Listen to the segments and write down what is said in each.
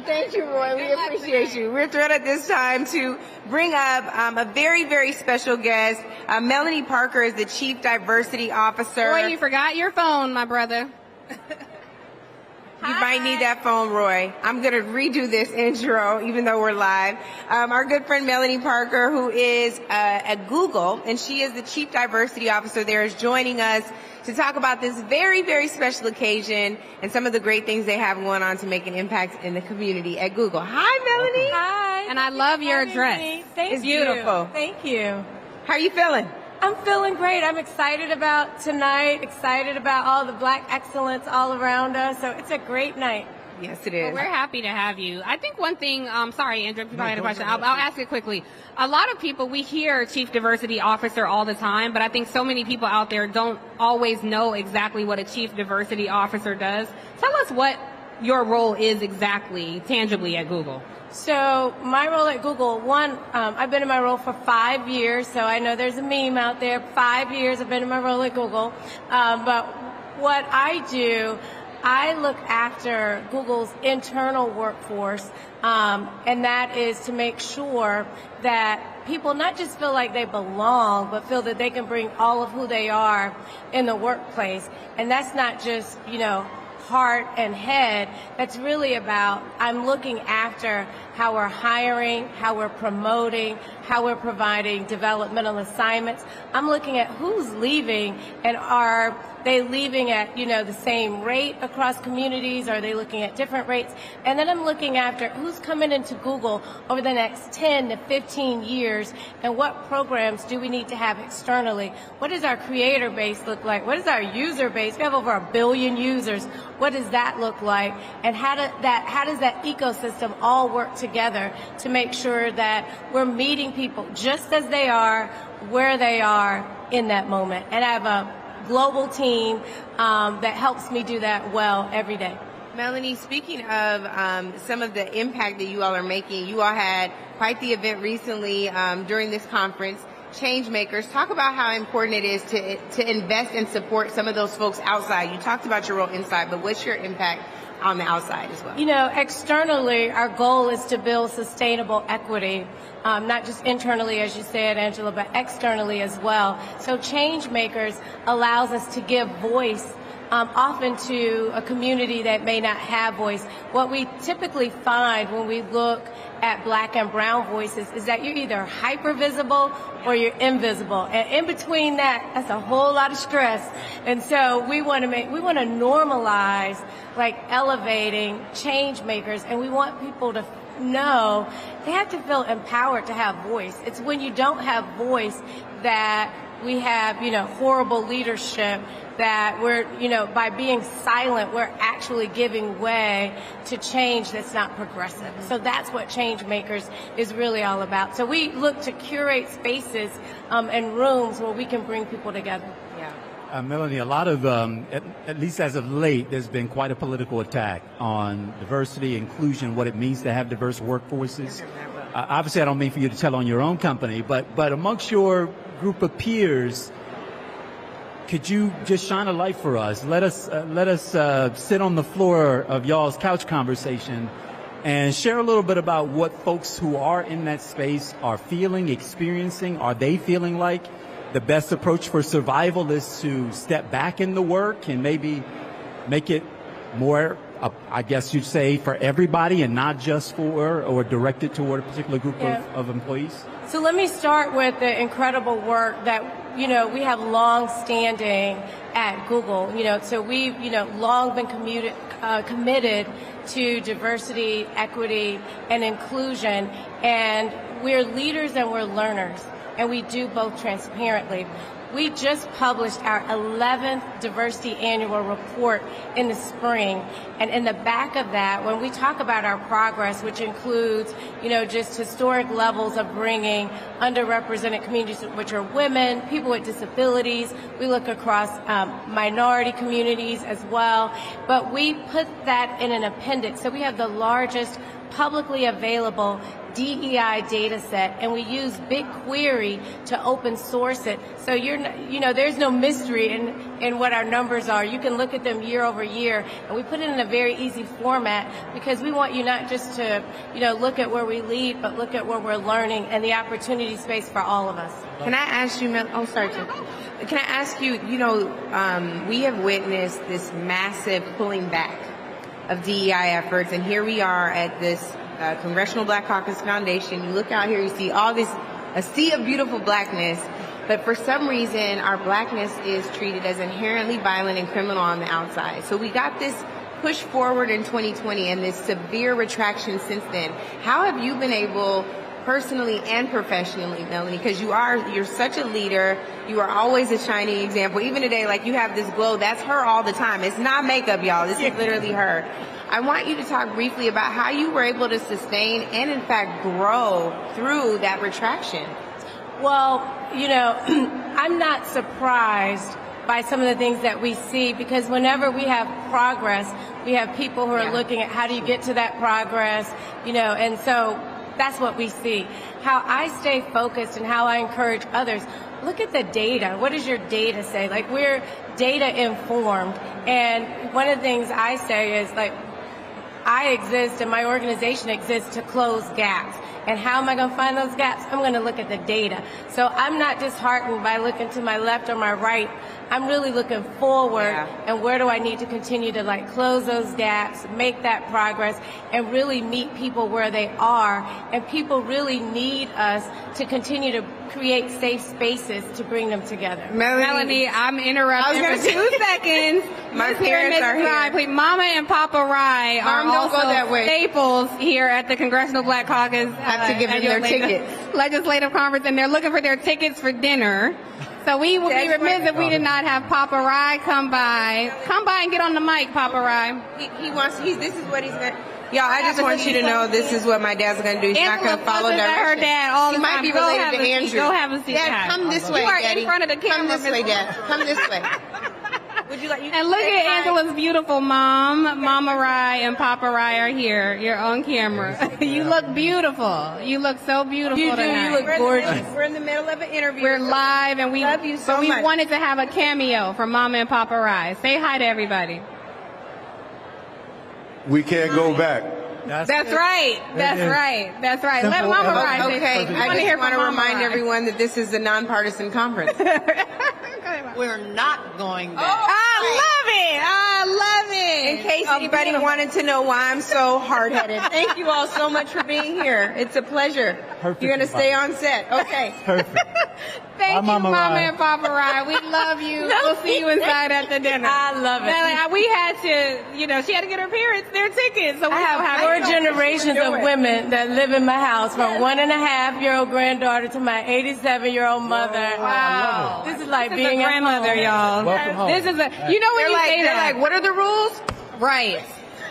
Thank you, Roy. We appreciate you. We're thrilled at this time to bring up a very, very special guest. Melanie Parker is the Chief Diversity Officer. Roy, you forgot your phone, my brother. You might need that phone, Roy. I'm going to redo this intro, even though we're live. Our good friend Melanie Parker, who is at Google, and she is the Chief Diversity Officer there, is joining us to talk about this very, very special occasion and some of the great things they have going on to make an impact in the community at Google. Hi, Melanie. Hi. And I love your dress. It's beautiful. Thank you. How are you feeling? I'm feeling great. I'm excited about tonight, excited about all the Black excellence all around us. So it's a great night. Yes, it is. Well, we're happy to have you. I think one thing, sorry, Andrew, if you had a question, I'll ask it quickly. A lot of people, we hear Chief Diversity Officer all the time, but I think so many people out there don't always know exactly what a Chief Diversity Officer does. Tell us what your role is exactly, tangibly at Google. So my role at Google, I've been in my role for 5 years, so I know there's a meme out there. 5 years I've been in my role at Google. But what I do, I look after Google's internal workforce, and that is to make sure that people not just feel like they belong, but feel that they can bring all of who they are in the workplace. And that's not just, heart and head. That's really about, I'm looking after how we're hiring, how we're promoting, how we're providing developmental assignments. I'm looking at who's leaving, and are they leaving at, the same rate across communities? Are they looking at different rates? And then I'm looking after who's coming into Google over the next 10 to 15 years, and what programs do we need to have externally? What does our creator base look like? What is our user base? We have over 1 billion users. What does that look like? And how does that ecosystem all work together to make sure that we're meeting people just as they are, where they are in that moment? And I have a global team that helps me do that well every day. Melanie, speaking of some of the impact that you all are making, you all had quite the event recently during this conference, Changemakers. Talk about how important it is to invest and support some of those folks outside. You talked about your role inside, but what's your impact on the outside as well? Externally, our goal is to build sustainable equity, not just internally, as you said, Angela, but externally as well. So Changemakers allows us to give voice often to a community that may not have voice. What we typically find when we look at Black and brown voices is that you're either hyper visible or you're invisible, and in between that's a whole lot of stress. And so we want to normalize elevating change makers, and we want people to know they have to feel empowered to have voice. It's when you don't have voice that we have horrible leadership, that we're, by being silent, we're actually giving way to change that's not progressive. So that's what Change Makers is really all about. So we look to curate spaces and rooms where we can bring people together. Yeah. Melanie, a lot of, at least as of late, there's been quite a political attack on diversity, inclusion, what it means to have diverse workforces. Obviously, I don't mean for you to tell on your own company, but amongst your group of peers, could you just shine a light for us? Let us sit on the floor of y'all's couch conversation and share a little bit about what folks who are in that space are feeling, experiencing. Are they feeling like the best approach for survival is to step back in the work and maybe make it more, I guess you'd say, for everybody and not just for or directed toward a particular group of employees? So let me start with the incredible work that we have long standing at Google. So we've long been committed to diversity, equity, and inclusion, and we're leaders and we're learners, and we do both transparently. We just published our 11th diversity annual report in the spring. And in the back of that, when we talk about our progress, which includes, just historic levels of bringing underrepresented communities, which are women, people with disabilities, we look across minority communities as well. But we put that in an appendix. So we have the largest publicly available DEI data set, and we use BigQuery to open source it. So there's no mystery in what our numbers are. You can look at them year over year, and we put it in a very easy format because we want you not just to, look at where we lead, but look at where we're learning and the opportunity space for all of us. Can I ask you, oh, sorry, Tim. Can I ask you, we have witnessed this massive pulling back of DEI efforts, and here we are at this Congressional Black Caucus Foundation. You look out here, you see a sea of beautiful blackness, but for some reason, our blackness is treated as inherently violent and criminal on the outside. So we got this push forward in 2020 and this severe retraction since then. How have you been able, personally and professionally, Melanie, because you're such a leader, you are always a shining example. Even today, like, you have this glow, that's her all the time. It's not makeup, y'all, this is literally her. I want you to talk briefly about how you were able to sustain and in fact grow through that retraction. Well, I'm not surprised by some of the things that we see, because whenever we have progress, we have people who are looking at how do you get to that progress, and so that's what we see. How I stay focused and how I encourage others, look at the data. What does your data say? Like, we're data informed, and one of the things I say is, like, I exist and my organization exists to close gaps. And how am I going to find those gaps? I'm going to look at the data. So I'm not disheartened by looking to my left or my right. I'm really looking forward, and where do I need to continue to close those gaps, make that progress, and really meet people where they are. And people really need us to continue to create safe spaces to bring them together. Melanie, I'm interrupting for 2 seconds. My parents are here. Please, Mama and Papa Rye are don't go that also way. staples here at the Congressional Black Caucus. Have to give them their tickets. Legislative conference, and they're looking for their tickets for dinner. So we would be remiss if we did not have Papa Rye come by. Come by and get on the mic, Papa Rye. This is what he's going to... Y'all, I just want you to know this is what my dad's going to do. He's not going to follow directions. Her dad all the time. He might be related to Andrew. Go have a seat. Dad, come this way, You are Daddy. in front of the camera. Come this way, Dad. Come this way. Would you like? And look at Angela's beautiful mom. Mama Rye and Papa Rye are here. You're on camera. You look beautiful. You look so beautiful tonight. You look gorgeous. We're in the middle of an interview. We're live, and we love you so much. much. Wanted to have a cameo from Mama and Papa Rye. Say hi to everybody. We can't go back. That's right. That's right. That's right. Simple, Let Mama Rye say Okay, something. I just want to remind everyone that this is a nonpartisan conference. We're not going back. I love it. In case anybody wanted to know why I'm so hard-headed. Thank you all so much for being here. It's a pleasure. Perfect. You're going to stay on set. Okay. Perfect. Thank you, Mama Mama Rye. and Papa Rye. We love you. We'll see you inside at the dinner. I love it. Melanie, we had to, she had to get her parents their tickets. So we I have don't 4 generations of women that live in my house, from 1.5-year-old granddaughter to my 87-year-old mother. Wow. This is like This being is a at grandmother, home. y'all. Welcome home. This is when you say They're that. like, what are the rules? Right.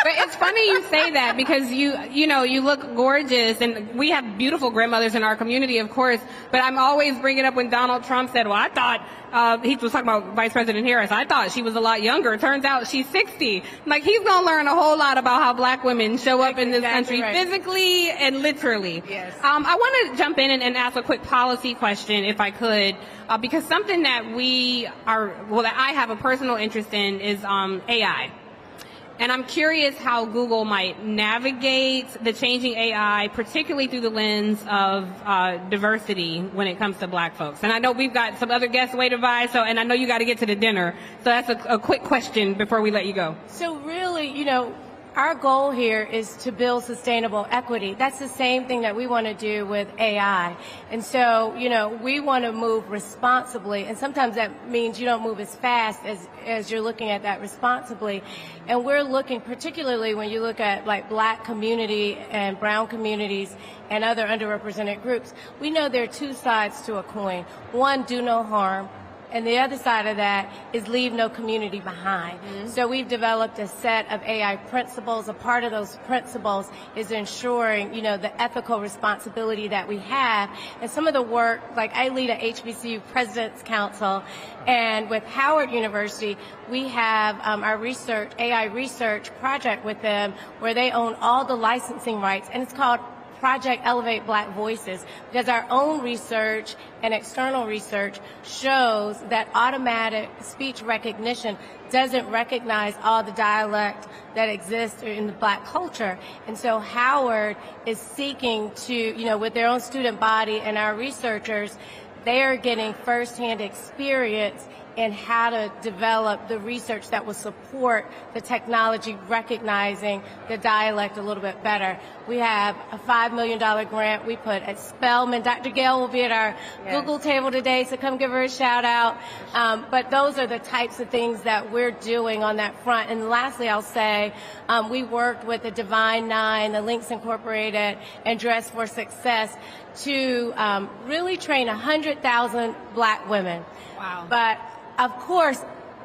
But it's funny you say that, because you look gorgeous, and we have beautiful grandmothers in our community, of course, but I'm always bringing up when Donald Trump said, well, I thought, he was talking about Vice President Harris, I thought she was a lot younger. Turns out she's 60. Like, he's going to learn a whole lot about how black women show up in this country physically and literally. Yes. I want to jump in and ask a quick policy question, if I could, because something that that I have a personal interest in is AI. And I'm curious how Google might navigate the changing AI, particularly through the lens of diversity when it comes to black folks. And I know we've got some other guests waiting by, and I know you got to get to the dinner. So that's a quick question before we let you go. So really, our goal here is to build sustainable equity. That's the same thing that we want to do with AI. And so, we want to move responsibly. And sometimes that means you don't move as fast as you're looking at that responsibly. And we're looking, particularly when you look at like black community and brown communities and other underrepresented groups, we know there are 2 sides to a coin. One, do no harm. And the other side of that is leave no community behind. Mm-hmm. So we've developed a set of AI principles. A part of those principles is ensuring, the ethical responsibility that we have. And some of the work, like I lead a HBCU President's Council, and with Howard University, we have our AI research project with them where they own all the licensing rights, and it's called Project Elevate Black Voices, because our own research and external research shows that automatic speech recognition doesn't recognize all the dialect that exists in the Black culture. And so Howard is seeking to, with their own student body and our researchers, they are getting firsthand experience in how to develop the research that will support the technology recognizing the dialect a little bit better. We have a $5 million grant we put at Spelman. Dr. Gale will be at our Google table today, so come give her a shout out. But those are the types of things that we're doing on that front. And lastly, I'll say we worked with the Divine Nine, the Links Incorporated, and Dress for Success to really train 100,000 Black women. Wow. But of course,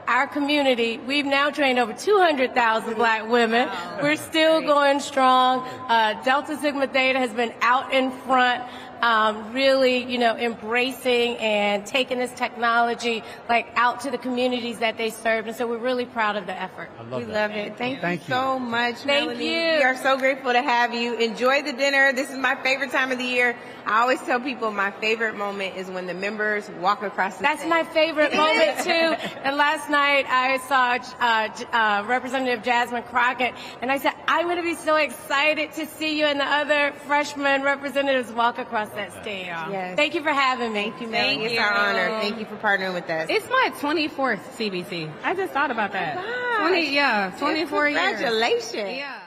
our community, we've now trained over 200,000 Black women. Wow. We're still going strong. Delta Sigma Theta has been out in front, really, embracing and taking this technology out to the communities that they serve. And so we're really proud of the effort. I love We that. love it. Thank you Thank you. so much, Thank Melanie. you. We are so grateful to have you. Enjoy the dinner. This is my favorite time of the year. I always tell people my favorite moment is when the members walk across the That's stage. my favorite moment, too. And last night I saw Representative Jasmine Crockett, and I said, I'm going to be so excited to see you and the other freshman representatives walk across that stage. Yes. Thank you for having me. Thank you, Melanie. Thank It's our you. honor. Thank you for partnering with us. It's my 24th CBC. I just thought about that. Gosh. 24 years. Congratulations. Yeah.